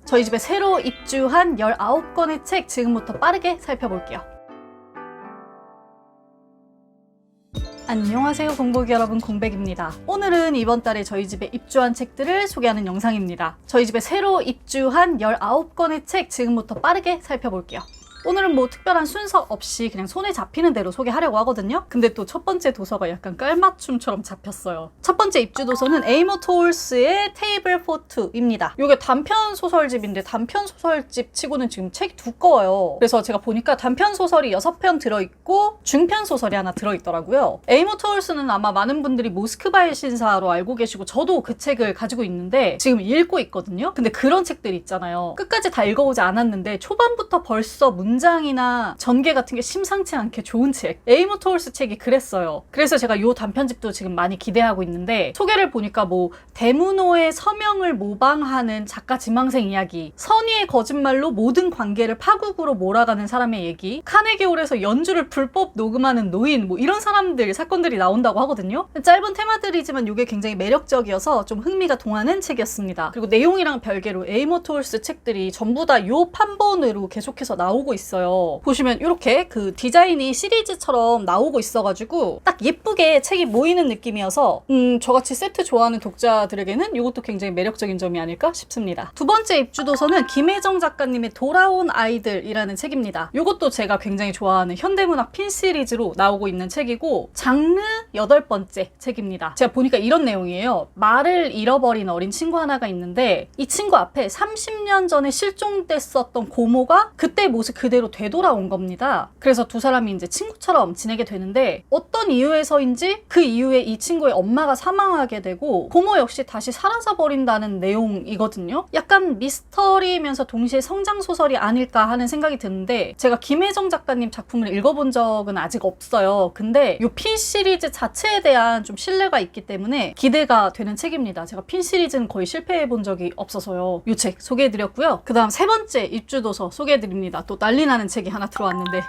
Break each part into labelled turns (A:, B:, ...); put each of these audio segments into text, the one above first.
A: 저희 집에 새로 입주한 19권의 책 지금부터 빠르게 살펴볼게요. 안녕하세요, 공복이 여러분, 공백입니다. 오늘은 이번 달에 저희 집에 입주한 책들을 소개하는 영상입니다. 저희 집에 새로 입주한 19권의 책 지금부터 빠르게 살펴볼게요. 오늘은 뭐 특별한 순서 없이 그냥 손에 잡히는 대로 소개하려고 하거든요. 근데 또 첫 번째 도서가 약간 깔맞춤처럼 잡혔어요. 첫 번째 입주 도서는 에이머 토울스의 테이블 포 투입니다. 이게 단편 소설집인데 단편 소설집 치고는 지금 책이 두꺼워요. 그래서 제가 보니까 단편 소설이 6편 들어있고 중편 소설이 하나 들어있더라고요. 에이머 토울스는 아마 많은 분들이 모스크바의 신사로 알고 계시고 저도 그 책을 가지고 있는데 지금 읽고 있거든요. 근데 그런 책들이 있잖아요. 끝까지 다 읽어보지 않았는데 초반부터 벌써 문장이나 전개 같은 게 심상치 않게 좋은 책. 에이머 토울스 책이 그랬어요. 그래서 제가 이 단편집도 지금 많이 기대하고 있는데 소개를 보니까 뭐 데무노의 서명을 모방하는 작가 지망생 이야기, 선의의 거짓말로 모든 관계를 파국으로 몰아가는 사람의 얘기, 카네기홀에서 연주를 불법 녹음하는 노인, 뭐 이런 사람들 사건들이 나온다고 하거든요. 짧은 테마들이지만 이게 굉장히 매력적이어서 좀 흥미가 동하는 책이었습니다. 그리고 내용이랑 별개로 에이머 토울스 책들이 전부 다 이 판본으로 계속해서 나오고 있어요. 보시면 이렇게 그 디자인이 시리즈처럼 나오고 있어가지고 딱 예쁘게 책이 모이는 느낌이어서 저같이 세트 좋아하는 독자들에게는 이것도 굉장히 매력적인 점이 아닐까 싶습니다. 두 번째 입주 도서는 김혜정 작가님의 돌아온 아이들이라는 책입니다. 이것도 제가 굉장히 좋아하는 현대문학 핀 시리즈로 나오고 있는 책이고 장르 8번째 책입니다. 제가 보니까 이런 내용이에요. 말을 잃어버린 어린 친구 하나가 있는데 이 친구 앞에 30년 전에 실종됐었던 고모가 그때 모습 그대로 되돌아온 겁니다. 그래서 두 사람이 이제 친구처럼 지내게 되는데 어떤 이유에서인지 그 이후에 이 친구의 엄마가 사망하게 되고 고모 역시 다시 사라져버린다는 내용이거든요. 약간 미스터리면서 동시에 성장소설이 아닐까 하는 생각이 드는데 제가 김혜정 작가님 작품을 읽어본 적은 아직 없어요. 근데 이 핀 시리즈 자체에 대한 좀 신뢰가 있기 때문에 기대가 되는 책입니다. 제가 핀 시리즈는 거의 실패해본 적이 없어서요. 이 책 소개해드렸고요. 그 다음 세 번째 입주도서 소개해드립니다. 또 난리나는 책이 하나 들어왔는데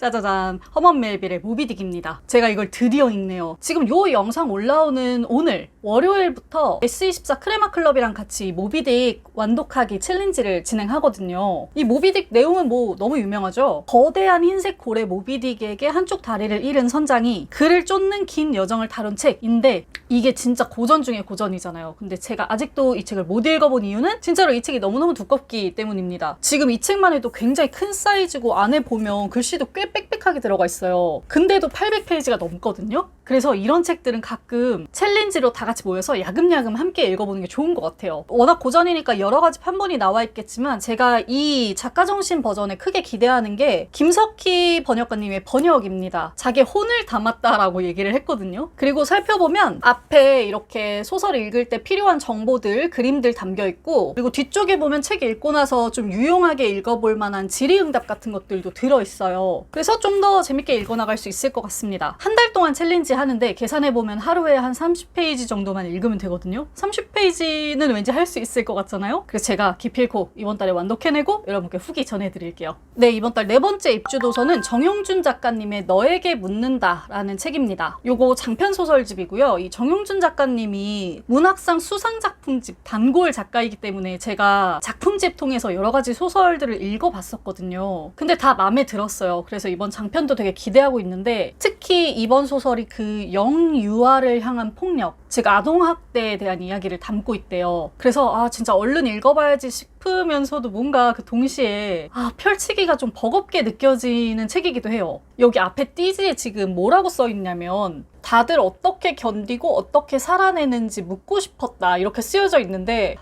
A: 짜자잔, 허먼 멜빌의 모비딕입니다. 제가 이걸 드디어 읽네요. 지금 요 영상 올라오는 오늘 월요일부터 S24 크레마 클럽이랑 같이 모비딕 완독하기 챌린지를 진행하거든요. 이 모비딕 내용은 뭐 너무 유명하죠. 거대한 흰색 고래 모비딕에게 한쪽 다리를 잃은 선장이 그를 쫓는 긴 여정을 다룬 책인데 이게 진짜 고전 중에 고전이잖아요. 근데 제가 아직도 이 책을 못 읽어본 이유는 진짜로 이 책이 너무너무 두껍기 때문입니다. 지금 이 책만 해도 굉장히 큰 사이즈고 안에 보면 글씨도 꽤 빽빽하게 들어가 있어요. 근데도 800페이지가 넘거든요. 그래서 이런 책들은 가끔 챌린지로 다 같이 모여서 야금야금 함께 읽어보는 게 좋은 것 같아요. 워낙 고전이니까 여러 가지 판본이 나와 있겠지만 제가 이 작가정신 버전에 크게 기대하는 게 김석희 번역가님의 번역입니다. 자기의 혼을 담았다라고 얘기를 했거든요. 그리고 살펴보면 앞에 이렇게 소설 읽을 때 필요한 정보들, 그림들 담겨 있고 그리고 뒤쪽에 보면 책 읽고 나서 좀 유용하게 읽어볼 만한 질의응답 같은 것들도 들어있어요. 그래서 좀 더 재밌게 읽어나갈 수 있을 것 같습니다. 한 달 동안 챌린지 하는데 계산해보면 하루에 한 30페이지 정도만 읽으면 되거든요. 30페이지는 왠지 할 수 있을 것 같잖아요. 그래서 제가 기필코 이번 달에 완독해내고 여러분께 후기 전해드릴게요. 네, 이번 달 네 번째 입주 도서는 정용준 작가님의 너에게 묻는다 라는 책입니다. 요거 장편 소설집이고요. 이 정용준 작가님이 문학상 수상작품집 단골 작가이기 때문에 제가 작품집 통해서 여러 가지 소설들을 읽어봤었거든요. 근데 다 마음에 들었어요. 그래서 이번 장편도 되게 기대하고 있는데 특히 이번 소설이 그 영유아를 향한 폭력, 즉 아동학대에 대한 이야기를 담고 있대요. 그래서 진짜 얼른 읽어봐야지 싶으면서도 뭔가 그 동시에 펼치기가 좀 버겁게 느껴지는 책이기도 해요. 여기 앞에 띠지에 지금 뭐라고 써있냐면 다들 어떻게 견디고 어떻게 살아내는지 묻고 싶었다 이렇게 쓰여져 있는데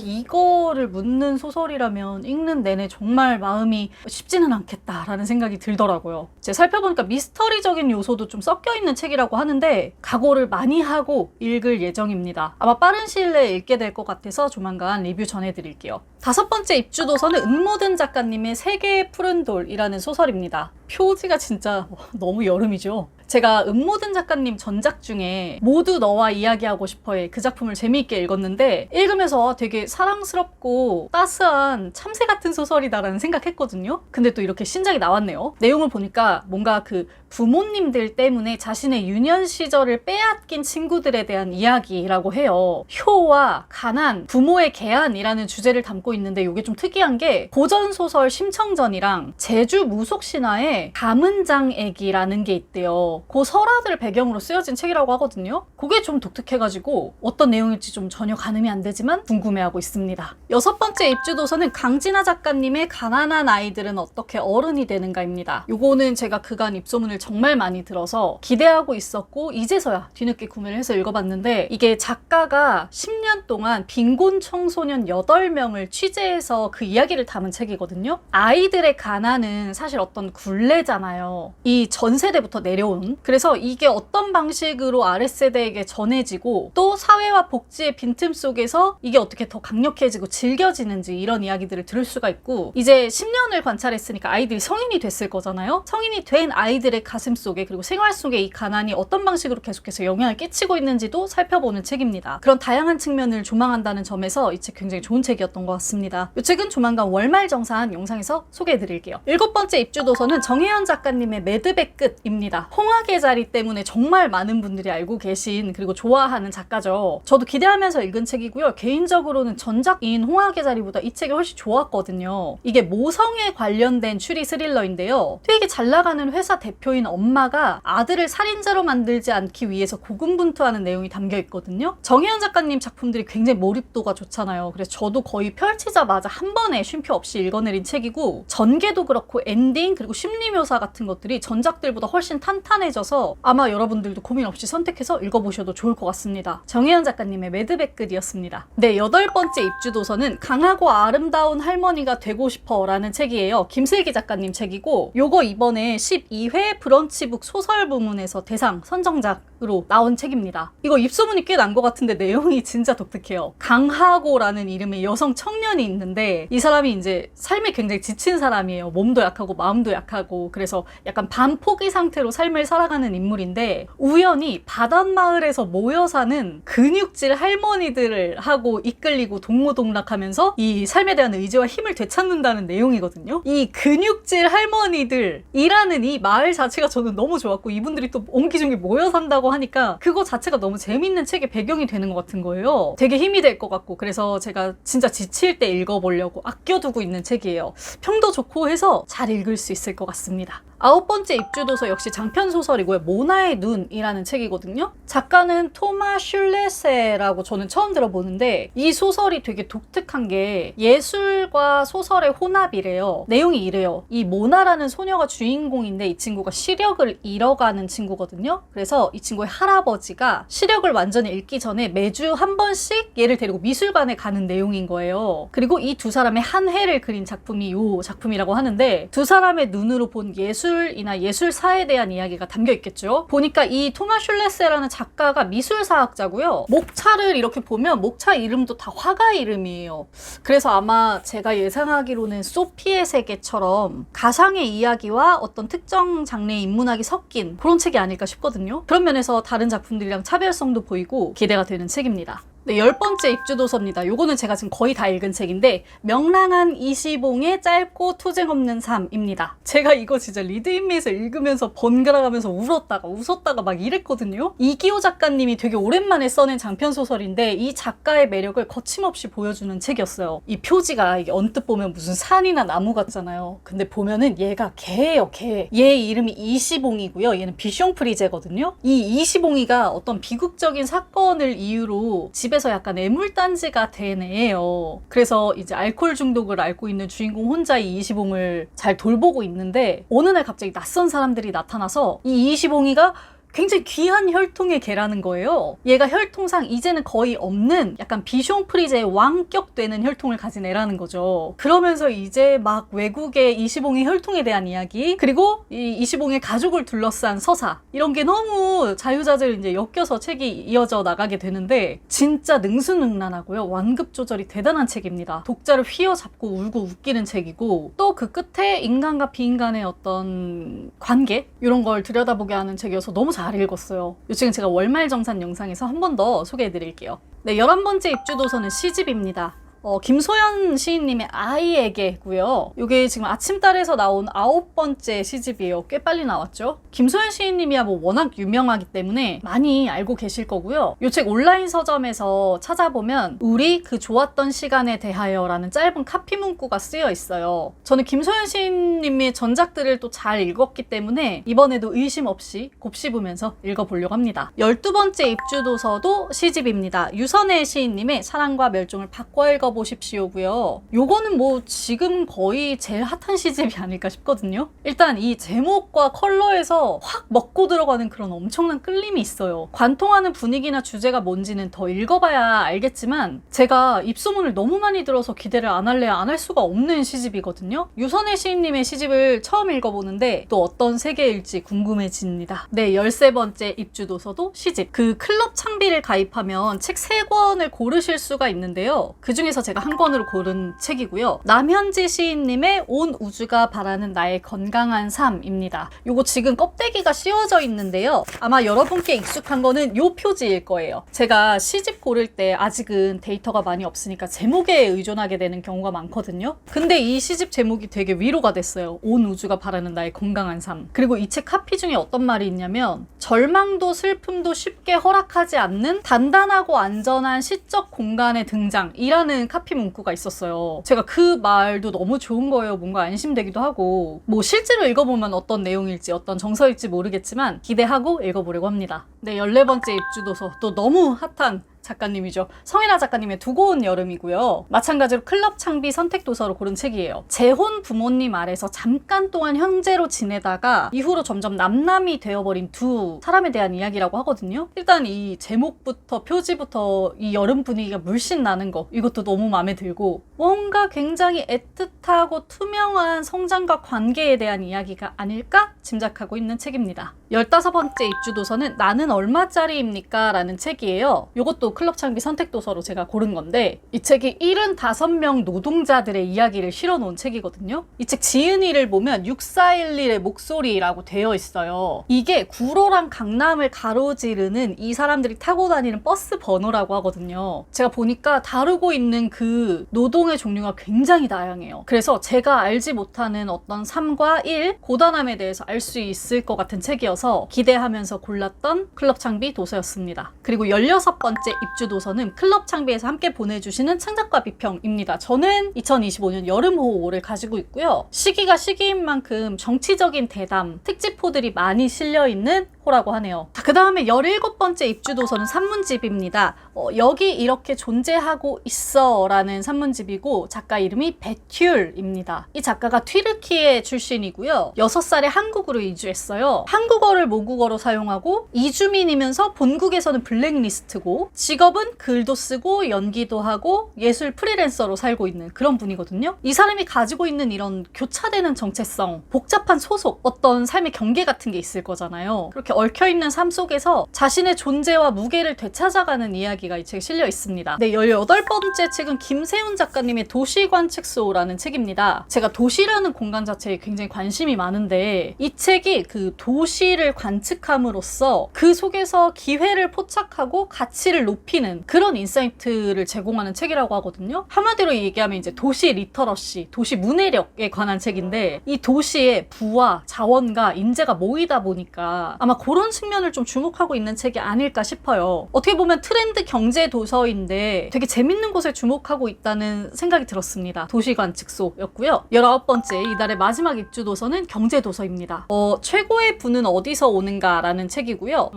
A: 이거를 묻는 소설이라면 읽는 내내 정말 마음이 쉽지는 않겠다라는 생각이 들더라고요. 제가 살펴보니까 미스터리적인 요소도 좀 섞여있는 책이라고 하는데 각오를 많이 하고 읽을 예정입니다. 아마 빠른 시일 내에 읽게 될 것 같아서 조만간 리뷰 전해드릴게요. 다섯 번째 입주 도서는 은모든 작가님의 세계의 푸른 돌이라는 소설입니다. 표지가 진짜 너무 여름이죠. 제가 음모든 작가님 전작 중에 모두 너와 이야기하고 싶어해 그 작품을 재미있게 읽었는데 읽으면서 되게 사랑스럽고 따스한 참새 같은 소설이다라는 생각했거든요. 근데 또 이렇게 신작이 나왔네요. 내용을 보니까 뭔가 그 부모님들 때문에 자신의 유년 시절을 빼앗긴 친구들에 대한 이야기라고 해요. 효와 가난, 부모의 계한이라는 주제를 담고 있는데 이게 좀 특이한 게 고전소설 심청전이랑 제주 무속신화에 감은장애기라는 게 있대요. 그 설화들을 배경으로 쓰여진 책이라고 하거든요. 그게 좀 독특해가지고 어떤 내용일지 좀 전혀 가늠이 안 되지만 궁금해하고 있습니다. 6번째 입주도서는 강진아 작가님의 가난한 아이들은 어떻게 어른이 되는가입니다. 요거는 제가 그간 입소문을 정말 많이 들어서 기대하고 있었고 이제서야 뒤늦게 구매를 해서 읽어봤는데 이게 작가가 10년 동안 빈곤 청소년 8명을 취재해서 그 이야기를 담은 책이거든요. 아이들의 가난은 사실 어떤 굴레잖아요. 이 전 세대부터 내려온. 그래서 이게 어떤 방식으로 아랫세대에게 전해지고 또 사회와 복지의 빈틈 속에서 이게 어떻게 더 강력해지고 즐겨지는지 이런 이야기들을 들을 수가 있고 이제 10년을 관찰했으니까 아이들이 성인이 됐을 거잖아요. 성인이 된 아이들의 가슴 속에 그리고 생활 속에 이 가난이 어떤 방식으로 계속해서 영향을 끼치고 있는지도 살펴보는 책입니다. 그런 다양한 측면을 조망한다는 점에서 이 책 굉장히 좋은 책이었던 것 같습니다. 이 책은 조만간 월말정산 영상에서 소개해드릴게요. 7번째 입주도서는 정혜연 작가님의 매듭의 끝입니다. 홍학의 자리 때문에 정말 많은 분들이 알고 계신 그리고 좋아하는 작가죠. 저도 기대하면서 읽은 책이고요. 개인적으로는 전작인 홍학의 자리보다 이 책이 훨씬 좋았거든요. 이게 모성에 관련된 추리 스릴러인데요. 되게 잘 나가는 회사 대표인 엄마가 아들을 살인자로 만들지 않기 위해서 고군분투하는 내용이 담겨 있거든요. 정혜연 작가님 작품들이 굉장히 몰입도가 좋잖아요. 그래서 저도 거의 펼치자마자 한 번에 쉼표 없이 읽어내린 책이고 전개도 그렇고 엔딩 그리고 심리묘사 같은 것들이 전작들보다 훨씬 탄탄해져서 아마 여러분들도 고민 없이 선택해서 읽어보셔도 좋을 것 같습니다. 정혜연 작가님의 매듭의 끝이었습니다. 네, 8번째 입주도서는 강하고 아름다운 할머니가 되고 싶어 라는 책이에요. 김슬기 작가님 책이고 요거 이번에 12회 브런치북 소설 부문에서 대상 선정작으로 나온 책입니다. 이거 입소문이 꽤 난 것 같은데 내용이 진짜 독특해요. 강하고라는 이름의 여성 청년이 있는데 이 사람이 이제 삶이 굉장히 지친 사람이에요. 몸도 약하고 마음도 약하고 그래서 약간 반포기 상태로 삶을 살아가는 인물인데 우연히 바닷마을에서 모여 사는 근육질 할머니들을 하고 이끌리고 동무동락하면서 이 삶에 대한 의지와 힘을 되찾는다는 내용이거든요. 이 근육질 할머니들이라는 이 마을 자체가 저는 너무 좋았고 이분들이 또 옹기종기 모여 산다고 하니까 그거 자체가 너무 재밌는 책의 배경이 되는 것 같은 거예요. 되게 힘이 될 것 같고 그래서 제가 진짜 지칠 때 읽어보려고 아껴두고 있는 책이에요. 평도 좋고 해서 잘 읽을 수 있을 것 같습니다. 9번째 입주도서 역시 장편소설이고요. 모나의 눈이라는 책이거든요. 작가는 토마 슐레세라고 저는 처음 들어보는데 이 소설이 되게 독특한 게 예술과 소설의 혼합이래요. 내용이 이래요. 이 모나라는 소녀가 주인공인데 이 친구가 시력을 잃어가는 친구거든요. 그래서 이 친구의 할아버지가 시력을 완전히 잃기 전에 매주 한 번씩 얘를 데리고 미술관에 가는 내용인 거예요. 그리고 이 두 사람의 한 해를 그린 작품이 이 작품이라고 하는데 두 사람의 눈으로 본 예술이나 예술사에 대한 이야기가 담겨 있겠죠. 보니까 이 토마 슐레세라는 작가가 미술사학자고요. 목차를 이렇게 보면 목차 이름도 다 화가 이름이에요. 그래서 아마 제가 예상하기로는 소피의 세계처럼 가상의 이야기와 어떤 특정 장르의 인문학이 섞인 그런 책이 아닐까 싶거든요. 그런 면에서 다른 작품들이랑 차별성도 보이고 기대가 되는 책입니다. 네, 10번째 입주도서입니다. 요거는 제가 지금 거의 다 읽은 책인데 명랑한 이시봉의 짧고 투쟁 없는 삶입니다. 제가 이거 진짜 리드인미에서 읽으면서 번갈아가면서 울었다가 웃었다가 막 이랬거든요. 이기호 작가님이 되게 오랜만에 써낸 장편소설인데 이 작가의 매력을 거침없이 보여주는 책이었어요. 이 표지가 이게 언뜻 보면 무슨 산이나 나무 같잖아요. 근데 보면은 얘가 개예요, 개. 얘 이름이 이시봉이고요. 얘는 비숑프리제거든요. 이 이시봉이가 어떤 비극적인 사건을 이유로 집에서 약간 애물단지가 된 애예요. 그래서 이제 알코올 중독을 앓고 있는 주인공 혼자 이 이시봉을 잘 돌보고 있는데 어느 날 갑자기 낯선 사람들이 나타나서 이 이시봉이가 굉장히 귀한 혈통의 개라는 거예요. 얘가 혈통상 이제는 거의 없는 약간 비숑프리제의 왕격 되는 혈통을 가진 애라는 거죠. 그러면서 이제 막 외국의 이시봉의 혈통에 대한 이야기, 그리고 이 이시봉의 가족을 둘러싼 서사, 이런 게 너무 자유자재로 이제 엮여서 책이 이어져 나가게 되는데 진짜 능수능란하고요. 완급 조절이 대단한 책입니다. 독자를 휘어잡고 울고 웃기는 책이고, 또 그 끝에 인간과 비인간의 어떤 관계, 이런 걸 들여다보게 하는 책이어서 너무 잘 읽었어요. 이 책은 제가 월말정산 영상에서 한 번 더 소개해드릴게요. 네, 11번째 입주도서는 시집입니다. 김소연 시인님의 아이에게고요. 이게 지금 아침달에서 나온 9번째 시집이에요. 꽤 빨리 나왔죠. 김소연 시인님이야 뭐 워낙 유명하기 때문에 많이 알고 계실 거고요. 이 책 온라인 서점에서 찾아보면 우리 그 좋았던 시간에 대하여 라는 짧은 카피 문구가 쓰여 있어요. 저는 김소연 시인님의 전작들을 또 잘 읽었기 때문에 이번에도 의심 없이 곱씹으면서 읽어보려고 합니다. 12번째 입주도서도 시집입니다. 유선혜 시인님의 사랑과 멸종을 바꿔 읽어보십시오고요. 요거는 뭐 지금 거의 제일 핫한 시집이 아닐까 싶거든요. 일단 이 제목과 컬러에서 확 먹고 들어가는 그런 엄청난 끌림이 있어요. 관통하는 분위기나 주제가 뭔지는 더 읽어봐야 알겠지만 제가 입소문을 너무 많이 들어서 기대를 안 할래야 안 할 수가 없는 시집이거든요. 유선혜 시인님의 시집을 처음 읽어보는데 또 어떤 세계일지 궁금해집니다. 네, 13번째 입주도서도 시집. 그 클럽 창비를 가입하면 책 3권을 고르실 수가 있는데요. 그 중에서 제가 한 권으로 고른 책이고요. 남현지 시인님의 온 우주가 바라는 나의 건강한 삶입니다. 요거 지금 껍데기가 씌워져 있는데요. 아마 여러분께 익숙한 거는 요 표지일 거예요. 제가 시집 고를 때 아직은 데이터가 많이 없으니까 제목에 의존하게 되는 경우가 많거든요. 근데 이 시집 제목이 되게 위로가 됐어요. 온 우주가 바라는 나의 건강한 삶. 그리고 이 책 카피 중에 어떤 말이 있냐면 절망도 슬픔도 쉽게 허락하지 않는 단단하고 안전한 시적 공간의 등장이라는 카피 문구가 있었어요. 제가 그 말도 너무 좋은 거예요. 뭔가 안심되기도 하고, 뭐 실제로 읽어보면 어떤 내용일지 어떤 정서일지 모르겠지만 기대하고 읽어보려고 합니다. 네, 14번째 입주도서, 또 너무 핫한 작가님이죠. 성혜나 작가님의 두고 온 여름이고요. 마찬가지로 클럽 창비 선택도서로 고른 책이에요. 재혼 부모님 아래서 잠깐 동안 형제로 지내다가 이후로 점점 남남이 되어버린 두 사람에 대한 이야기라고 하거든요. 일단 이 제목부터 표지부터 이 여름 분위기가 물씬 나는 거, 이것도 너무 마음에 들고, 뭔가 굉장히 애틋하고 투명한 성장과 관계에 대한 이야기가 아닐까 짐작하고 있는 책입니다. 15번째 입주도서는 나는 얼마짜리입니까? 라는 책이에요. 이것도 클럽 창비 선택도서로 제가 고른 건데, 이 책이 75명 노동자들의 이야기를 실어놓은 책이거든요. 이 책 지은이를 보면 6411의 목소리라고 되어 있어요. 이게 구로랑 강남을 가로지르는 이 사람들이 타고 다니는 버스 번호라고 하거든요. 제가 보니까 다루고 있는 그 노동의 종류가 굉장히 다양해요. 그래서 제가 알지 못하는 어떤 삶과 일, 고단함에 대해서 알 수 있을 것 같은 책이어서 기대하면서 골랐던 클럽 창비 도서였습니다. 그리고 16번째 입주도서는 클럽 창비에서 함께 보내주시는 창작과 비평입니다. 저는 2025년 여름호를 가지고 있고요. 시기가 시기인 만큼 정치적인 대담, 특집호들이 많이 실려있는 호라고 하네요. 그 다음에 17번째 입주도서는 산문집입니다. 여기 이렇게 존재하고 있어 라는 산문집이고, 작가 이름이 베튤입니다. 이 작가가 튀르키예 출신이고요. 6살에 한국으로 이주했어요. 한국어를 모국어로 사용하고 이주민이면서 본국에서는 블랙리스트고, 직업은 글도 쓰고 연기도 하고 예술 프리랜서로 살고 있는 그런 분이거든요. 이 사람이 가지고 있는 이런 교차되는 정체성, 복잡한 소속, 어떤 삶의 경계 같은 게 있을 거잖아요. 그렇게 얽혀있는 삶 속에서 자신의 존재와 무게를 되찾아가는 이야기가 이 책에 실려 있습니다. 네, 18번째 책은 김세훈 작가님의 도시관측소라는 책입니다. 제가 도시라는 공간 자체에 굉장히 관심이 많은데, 이 책이 그 도시를 관측함으로써 그 속에서 기회를 포착하고 가치를 높이는 그런 인사이트를 제공하는 책이라고 하거든요. 한마디로 얘기하면 이제 도시 리터러시, 도시 문해력에 관한 책인데, 이 도시에 부와 자원과 인재가 모이다 보니까 아마 그런 측면을 좀 주목하고 있는 책이 아닐까 싶어요. 어떻게 보면 트렌드 경제 도서인데 되게 재밌는 곳에 주목하고 있다는 생각이 들었습니다. 도시관측소였고요. 19번째, 이달의 마지막 입주도서는 경제도서입니다. 최고의 부는 어디서 오는가 라는 책이고요.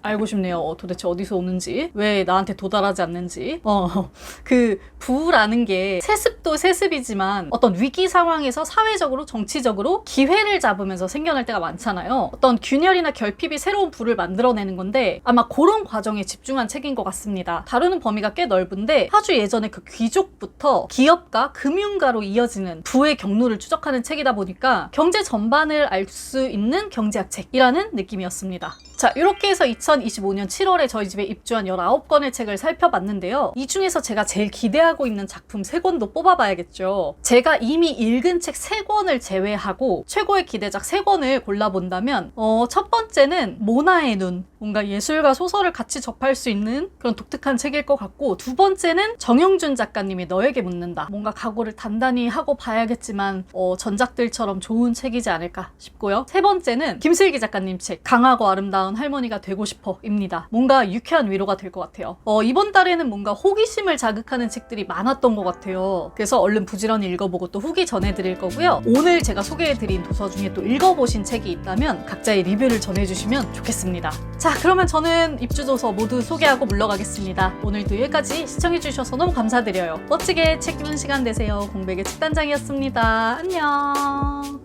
A: 알고 싶네요. 도대체 어디서 오는지, 왜 나한테 도달하지 않는지. 그 부라는 게 세습도 세습이지만 어떤 위기 상황에서 사회적으로 정치적으로 기회를 잡으면서 생겨날 때가 많잖아요. 어떤 균열이나 결핍 급히 새로운 부를 만들어내는 건데 아마 그런 과정에 집중한 책인 것 같습니다. 다루는 범위가 꽤 넓은데 아주 예전에 그 귀족부터 기업가, 금융가로 이어지는 부의 경로를 추적하는 책이다 보니까 경제 전반을 알 수 있는 경제학 책이라는 느낌이었습니다. 자, 이렇게 해서 2025년 7월에 저희 집에 입주한 19권의 책을 살펴봤는데요. 이 중에서 제가 제일 기대하고 있는 작품 3권도 뽑아봐야겠죠. 제가 이미 읽은 책 3권을 제외하고 최고의 기대작 3권을 골라본다면 첫 번째는 모나의 눈, 뭔가 예술과 소설을 같이 접할 수 있는 그런 독특한 책일 것 같고, 두 번째는 정영준 작가님이 너에게 묻는다. 뭔가 각오를 단단히 하고 봐야겠지만 전작들처럼 좋은 책이지 않을까 싶고요. 세 번째는 김슬기 작가님 책 강하고 아름다운 할머니가 되고 싶어 입니다. 뭔가 유쾌한 위로가 될 것 같아요. 이번 달에는 뭔가 호기심을 자극하는 책들이 많았던 것 같아요. 그래서 얼른 부지런히 읽어보고 또 후기 전해드릴 거고요. 오늘 제가 소개해드린 도서 중에 또 읽어보신 책이 있다면 각자의 리뷰를 전해주시면 좋겠습니다. 자, 그러면 저는 입주도서 모두 소개하고 물러가겠습니다. 오늘도 여기까지 시청해주셔서 너무 감사드려요. 멋지게 책 읽는 시간 되세요. 공백의 책단장이었습니다. 안녕.